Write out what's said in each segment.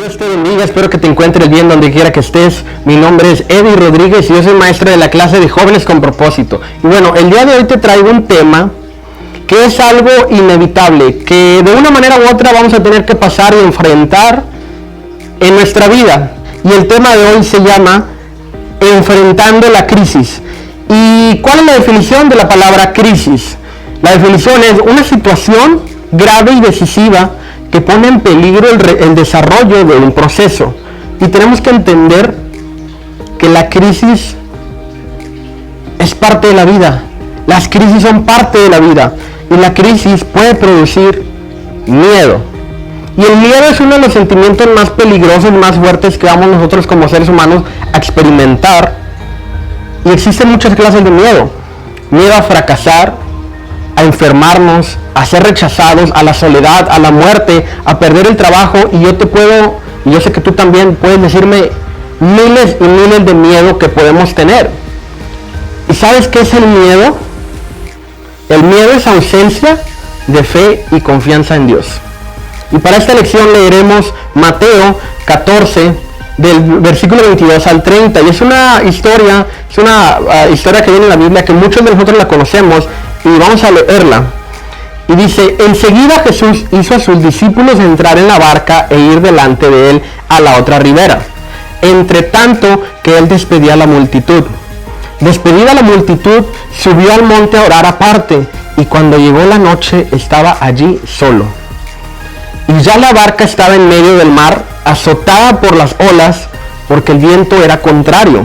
Dios te bendiga, espero que te encuentres bien donde quiera que estés. Mi nombre es Eddie Rodríguez y yo soy maestro de la clase de Jóvenes con Propósito. Y bueno, el día de hoy te traigo un tema que es algo inevitable, que de una manera u otra vamos a tener que pasar y enfrentar en nuestra vida. Y el tema de hoy se llama Enfrentando la crisis. ¿Y cuál es la definición de la palabra crisis? La definición es una situación grave y decisiva que pone en peligro el desarrollo de un proceso. Y tenemos que entender que la crisis es parte de la vida. Las crisis son parte de la vida. Y la crisis puede producir miedo. Y el miedo es uno de los sentimientos más peligrosos, más fuertes que vamos nosotros como seres humanos a experimentar. Y existen muchas clases de miedo. Miedo a fracasar, a enfermarnos, a ser rechazados, a la soledad, a la muerte, a perder el trabajo. Y yo sé que tú también puedes decirme miles y miles de miedo que podemos tener. ¿Y sabes qué es el miedo? El miedo es ausencia de fe y confianza en Dios. Y para esta lección leeremos Mateo 14, del versículo 22 al 30. Y es una historia que viene en la Biblia, que muchos de nosotros la conocemos, y vamos a leerla. Y dice: enseguida Jesús hizo a sus discípulos entrar en la barca e ir delante de él a la otra ribera, entre tanto que él despedía a la multitud. Despedida la multitud, subió al monte a orar aparte, y cuando llegó la noche estaba allí solo. Y ya la barca estaba en medio del mar, azotada por las olas, porque el viento era contrario.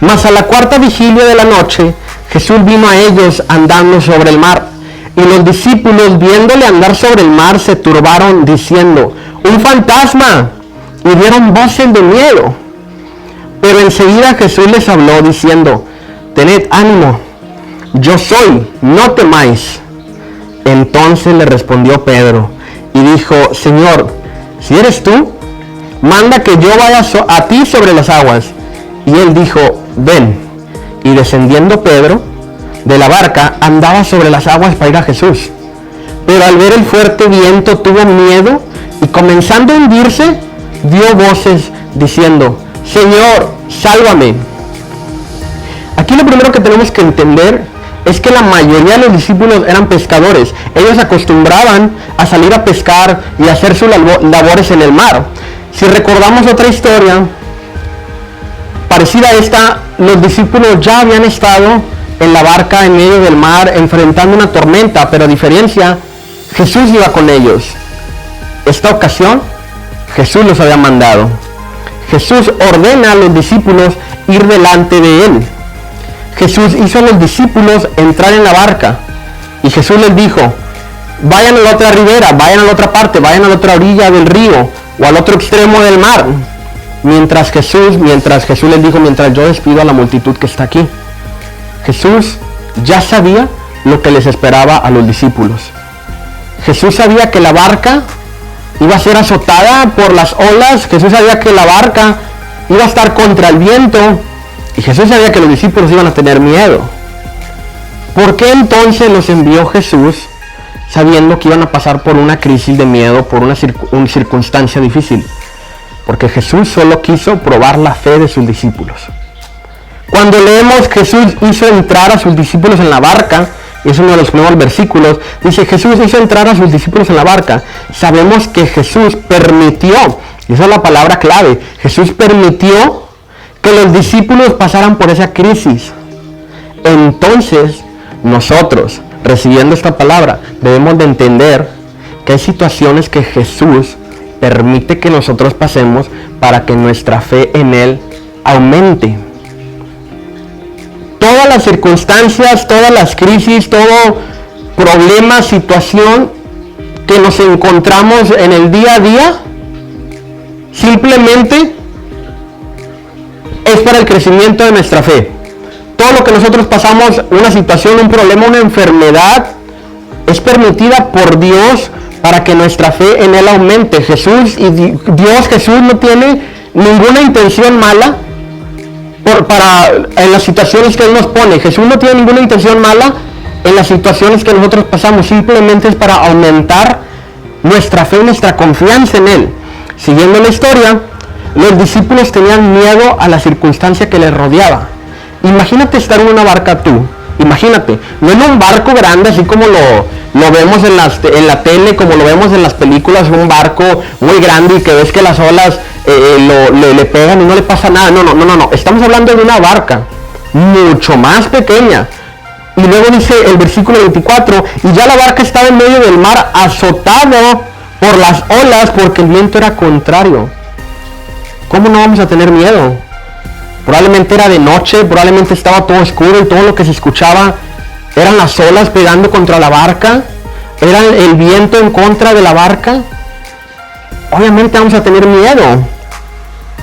Mas a la cuarta vigilia de la noche, Jesús vino a ellos andando sobre el mar. Y los discípulos, viéndole andar sobre el mar, se turbaron, diciendo: ¡un fantasma! Y dieron voces de miedo. Pero enseguida Jesús les habló, diciendo: tened ánimo, yo soy, no temáis. Entonces le respondió Pedro y dijo: Señor, si eres tú, manda que yo vaya a ti sobre las aguas. Y él dijo: ven. Y descendiendo Pedro de la barca, andaba sobre las aguas para ir a Jesús. Pero al ver el fuerte viento tuvo miedo, y comenzando a hundirse, dio voces diciendo: Señor, sálvame. Aquí lo primero que tenemos que entender es que la mayoría de los discípulos eran pescadores. Ellos acostumbraban a salir a pescar y a hacer sus labores en el mar. Si recordamos otra historia parecida a esta, los discípulos ya habían estado en la barca en medio del mar enfrentando una tormenta, pero a diferencia, Jesús iba con ellos. Esta ocasión, Jesús los había mandado. Jesús ordena a los discípulos ir delante de él. Jesús hizo a los discípulos entrar en la barca. Y Jesús les dijo: vayan a la otra ribera, vayan a la otra parte, vayan a la otra orilla del río o al otro extremo del mar. Mientras Jesús les dijo: mientras yo despido a la multitud que está aquí. Jesús ya sabía lo que les esperaba a los discípulos. Jesús sabía que la barca iba a ser azotada por las olas. Jesús sabía que la barca iba a estar contra el viento. Y Jesús sabía que los discípulos iban a tener miedo. ¿Por qué entonces los envió Jesús sabiendo que iban a pasar por una crisis de miedo, por una circunstancia difícil? Porque Jesús solo quiso probar la fe de sus discípulos. Cuando leemos Jesús hizo entrar a sus discípulos en la barca, y es uno de los primeros versículos, dice: Jesús hizo entrar a sus discípulos en la barca. Sabemos que Jesús permitió, y esa es la palabra clave, Jesús permitió que los discípulos pasaran por esa crisis. Entonces, nosotros, recibiendo esta palabra, debemos de entender que hay situaciones que Jesús permite que nosotros pasemos para que nuestra fe en Él aumente. Todas las circunstancias, todas las crisis, todo problema, situación que nos encontramos en el día a día, simplemente es para el crecimiento de nuestra fe. Todo lo que nosotros pasamos, una situación, un problema, una enfermedad, es permitida por Dios para que nuestra fe en Él aumente. Jesús no tiene ninguna intención mala en las situaciones que Él nos pone. Jesús no tiene ninguna intención mala en las situaciones que nosotros pasamos. Simplemente es para aumentar nuestra fe, nuestra confianza en Él. Siguiendo la historia, los discípulos tenían miedo a la circunstancia que les rodeaba. Imagínate estar en una barca tú. Imagínate, no en un barco grande así como lo vemos en la tele, como lo vemos en las películas, un barco muy grande y que ves que las olas le pegan y no le pasa nada. No. Estamos hablando de una barca mucho más pequeña. Y luego dice el versículo 24, y ya la barca estaba en medio del mar, azotado por las olas porque el viento era contrario. ¿Cómo no vamos a tener miedo? Probablemente era de noche, probablemente estaba todo oscuro y todo lo que se escuchaba eran las olas pegando contra la barca, era el viento en contra de la barca. Obviamente vamos a tener miedo.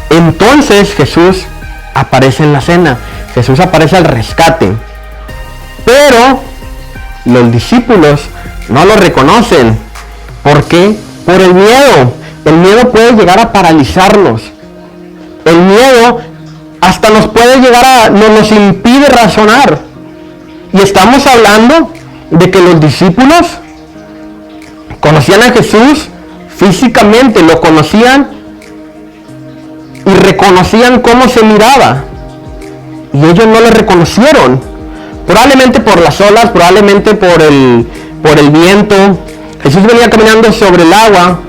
Entonces Jesús aparece en la cena, Jesús aparece al rescate, pero los discípulos no lo reconocen. ¿Por qué? Por el miedo. El miedo puede llegar a paralizarnos. El miedo hasta nos puede llegar nos impide razonar. Y estamos hablando de que los discípulos conocían a Jesús físicamente, lo conocían y reconocían cómo se miraba. Y ellos no le reconocieron. Probablemente por las olas, probablemente por el viento. Jesús venía caminando sobre el agua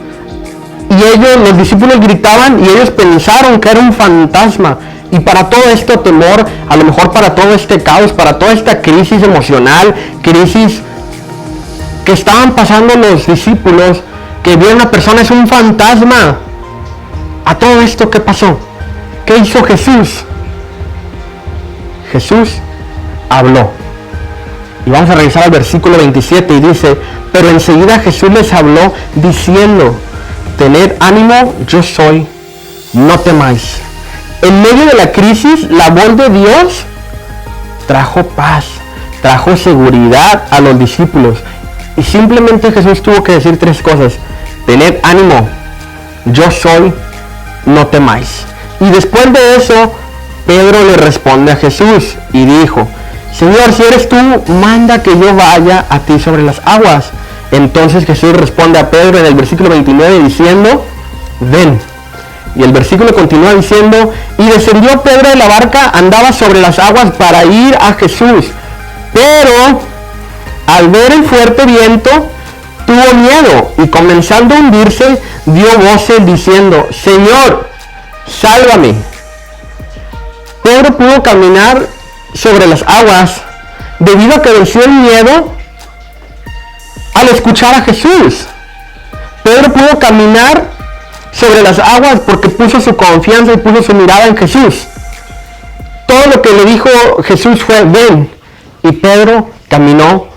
y los discípulos gritaban y ellos pensaron que era un fantasma. Y para todo este temor, a lo mejor para todo este caos, para toda esta crisis emocional, crisis que estaban pasando los discípulos, que vieron una persona, es un fantasma. A todo esto, ¿qué pasó? ¿Qué hizo Jesús? Jesús habló. Y vamos a revisar al versículo 27 y dice, pero enseguida Jesús les habló diciendo, tened ánimo, yo soy, no temáis. En medio de la crisis, la voz de Dios trajo paz, trajo seguridad a los discípulos. Y simplemente Jesús tuvo que decir tres cosas. Tened ánimo, yo soy, no temáis. Y después de eso, Pedro le responde a Jesús y dijo, Señor, si eres tú, manda que yo vaya a ti sobre las aguas. Entonces Jesús responde a Pedro en el versículo 29 diciendo, ven. Y el versículo continúa diciendo, y descendió Pedro de la barca, andaba sobre las aguas para ir a Jesús. Pero al ver el fuerte viento, tuvo miedo y comenzando a hundirse, dio voces diciendo, Señor, sálvame. Pedro pudo caminar sobre las aguas debido a que venció el miedo al escuchar a Jesús. Pedro pudo caminar sobre las aguas porque puso su confianza y puso su mirada en Jesús. Todo lo que le dijo Jesús fue ven, y Pedro caminó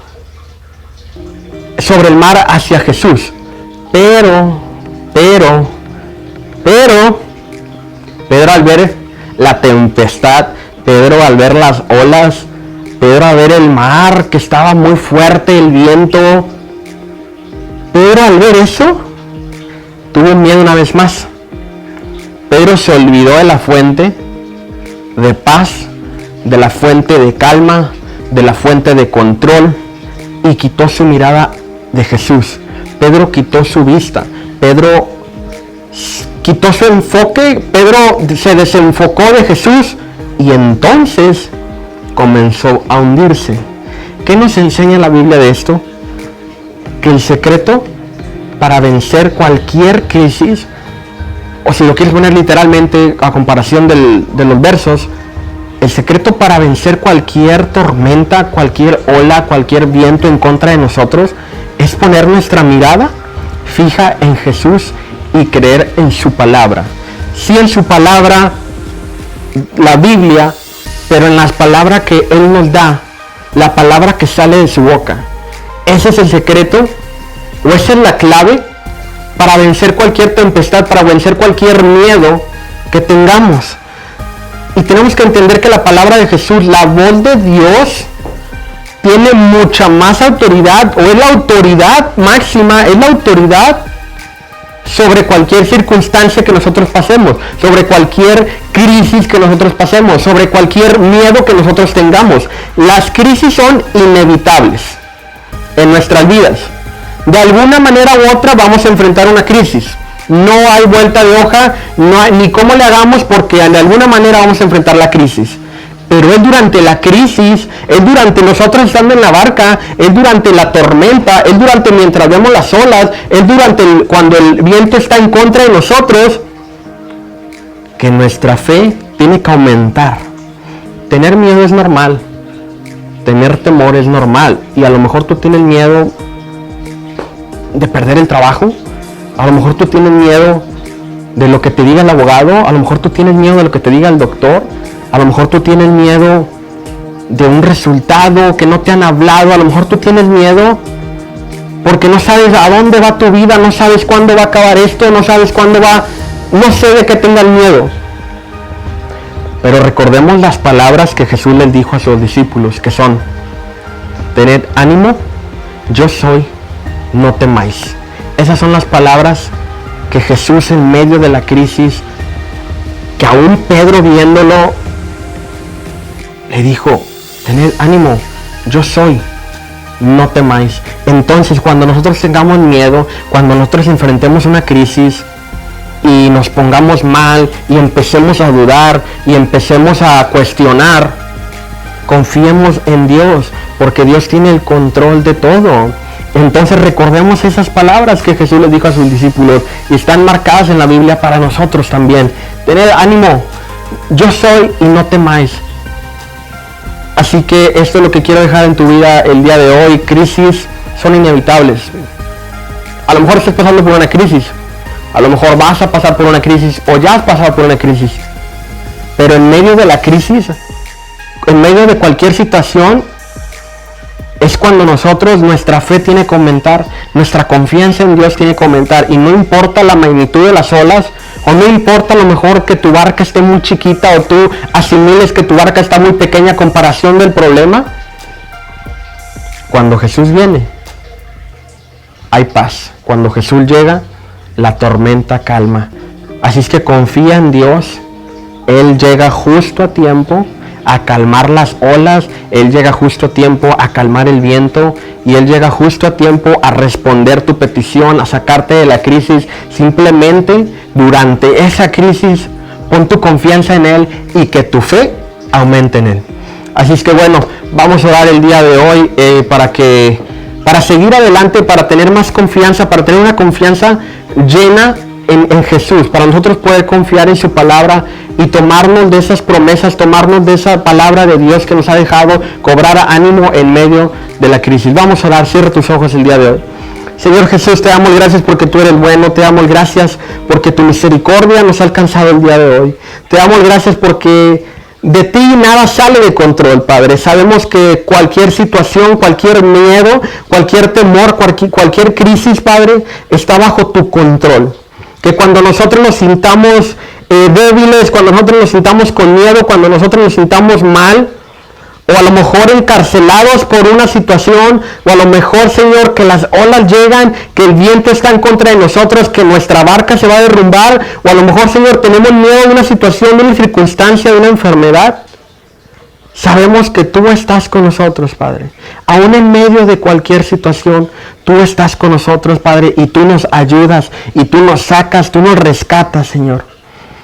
sobre el mar hacia Jesús. Pero Pedro al ver la tempestad, Pedro al ver las olas, Pedro al ver el mar que estaba muy fuerte, el viento, Pedro al ver eso tuvo miedo una vez más. Pedro se olvidó de la fuente de paz, de la fuente de calma, de la fuente de control, y quitó su mirada de Jesús. Pedro quitó su vista, Pedro quitó su enfoque, Pedro se desenfocó de Jesús y entonces comenzó a hundirse. ¿Qué nos enseña la Biblia de esto? Que el secreto para vencer cualquier crisis, o si lo quieres poner literalmente a comparación de los versos, el secreto para vencer cualquier tormenta, cualquier ola, cualquier viento en contra de nosotros, es poner nuestra mirada fija en Jesús y creer en su palabra. Sí, en su palabra, la Biblia, pero en las palabras que Él nos da, la palabra que sale de su boca. Ese es el secreto, o esa es la clave para vencer cualquier tempestad, para vencer cualquier miedo que tengamos. Y tenemos que entender que la palabra de Jesús, la voz de Dios, tiene mucha más autoridad, o es la autoridad máxima, es la autoridad sobre cualquier circunstancia que nosotros pasemos, sobre cualquier crisis que nosotros pasemos, sobre cualquier miedo que nosotros tengamos. Las crisis son inevitables en nuestras vidas. De alguna manera u otra vamos a enfrentar una crisis. No hay vuelta de hoja, no hay, ni cómo le hagamos, porque de alguna manera vamos a enfrentar la crisis. Pero es durante la crisis, es durante nosotros estando en la barca, es durante la tormenta, es durante mientras vemos las olas, es durante cuando el viento está en contra de nosotros, que nuestra fe tiene que aumentar. Tener miedo es normal, tener temor es normal, y a lo mejor tú tienes miedo de perder el trabajo, a lo mejor tú tienes miedo de lo que te diga el abogado, a lo mejor tú tienes miedo de lo que te diga el doctor, a lo mejor tú tienes miedo de un resultado que no te han hablado, a lo mejor tú tienes miedo porque no sabes a dónde va tu vida, no sabes cuándo va a acabar esto, no sabes cuándo va, no sé de qué tengas miedo. Pero recordemos las palabras que Jesús les dijo a sus discípulos, que son: tened ánimo, yo soy, no temáis. Esas son las palabras que Jesús en medio de la crisis, que aún Pedro viéndolo, le dijo: tened ánimo, yo soy, no temáis. Entonces, cuando nosotros tengamos miedo, cuando nosotros enfrentemos una crisis y nos pongamos mal y empecemos a dudar y empecemos a cuestionar, confiemos en Dios, porque Dios tiene el control de todo. Entonces recordemos esas palabras que Jesús les dijo a sus discípulos y están marcadas en la Biblia para nosotros también. Tened ánimo, yo soy y no temáis. Así que esto es lo que quiero dejar en tu vida el día de hoy. Crisis son inevitables. A lo mejor estás pasando por una crisis, a lo mejor vas a pasar por una crisis o ya has pasado por una crisis. Pero en medio de la crisis, en medio de cualquier situación, es cuando nosotros, nuestra fe tiene que aumentar, nuestra confianza en Dios tiene que aumentar, y no importa la magnitud de las olas, o no importa a lo mejor que tu barca esté muy chiquita, o tú asimiles que tu barca está muy pequeña a comparación del problema. Cuando Jesús viene, hay paz. Cuando Jesús llega, la tormenta calma. Así es que confía en Dios. Él llega justo a tiempo a calmar las olas, Él llega justo a tiempo a calmar el viento, y Él llega justo a tiempo a responder tu petición, a sacarte de la crisis. Simplemente durante esa crisis pon tu confianza en Él y que tu fe aumente en Él. Así es que bueno, vamos a orar el día de hoy para seguir adelante, para tener más confianza, para tener una confianza llena en Jesús, para nosotros poder confiar en su palabra y tomarnos de esas promesas, tomarnos de esa palabra de Dios que nos ha dejado, cobrar ánimo en medio de la crisis. Vamos a orar, cierra tus ojos el día de hoy. Señor Jesús, te damos gracias porque tú eres bueno, te damos gracias porque tu misericordia nos ha alcanzado el día de hoy. Te damos gracias porque de ti nada sale de control, Padre. Sabemos que cualquier situación, cualquier miedo, cualquier temor, cualquier crisis, Padre, está bajo tu control. Que cuando nosotros nos sintamos débiles, cuando nosotros nos sintamos con miedo, cuando nosotros nos sintamos mal, o a lo mejor encarcelados por una situación, o a lo mejor, Señor, que las olas llegan, que el viento está en contra de nosotros, que nuestra barca se va a derrumbar, o a lo mejor, Señor, tenemos miedo de una situación, de una circunstancia, de una enfermedad. Sabemos que tú estás con nosotros, Padre. Aún en medio de cualquier situación, tú estás con nosotros, Padre, y tú nos ayudas, y tú nos sacas, tú nos rescatas, Señor.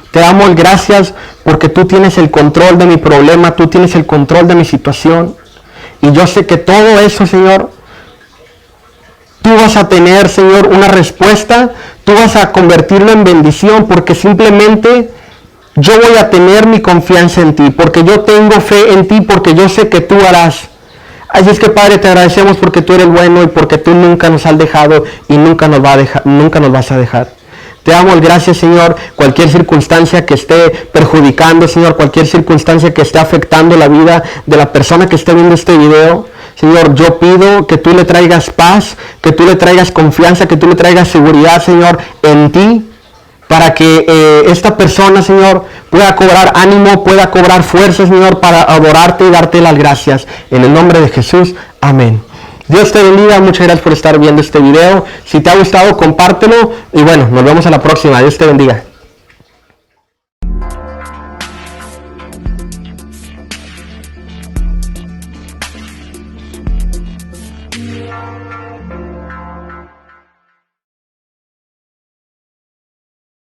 Te damos gracias porque tú tienes el control de mi problema, tú tienes el control de mi situación. Y yo sé que todo eso, Señor, tú vas a tener, Señor, una respuesta, tú vas a convertirlo en bendición, porque simplemente yo voy a tener mi confianza en ti, porque yo tengo fe en ti, porque yo sé que tú harás. Así es que, Padre, te agradecemos porque tú eres bueno y porque tú nunca nos has dejado y nunca nos vas a dejar. Te damos gracias, Señor. Cualquier circunstancia que esté perjudicando, Señor, cualquier circunstancia que esté afectando la vida de la persona que esté viendo este video, Señor, yo pido que tú le traigas paz, que tú le traigas confianza, que tú le traigas seguridad, Señor, en ti, para que esta persona, Señor, pueda cobrar ánimo, pueda cobrar fuerza, Señor, para adorarte y darte las gracias. En el nombre de Jesús, amén. Dios te bendiga, muchas gracias por estar viendo este video. Si te ha gustado, compártelo y bueno, nos vemos a la próxima. Dios te bendiga.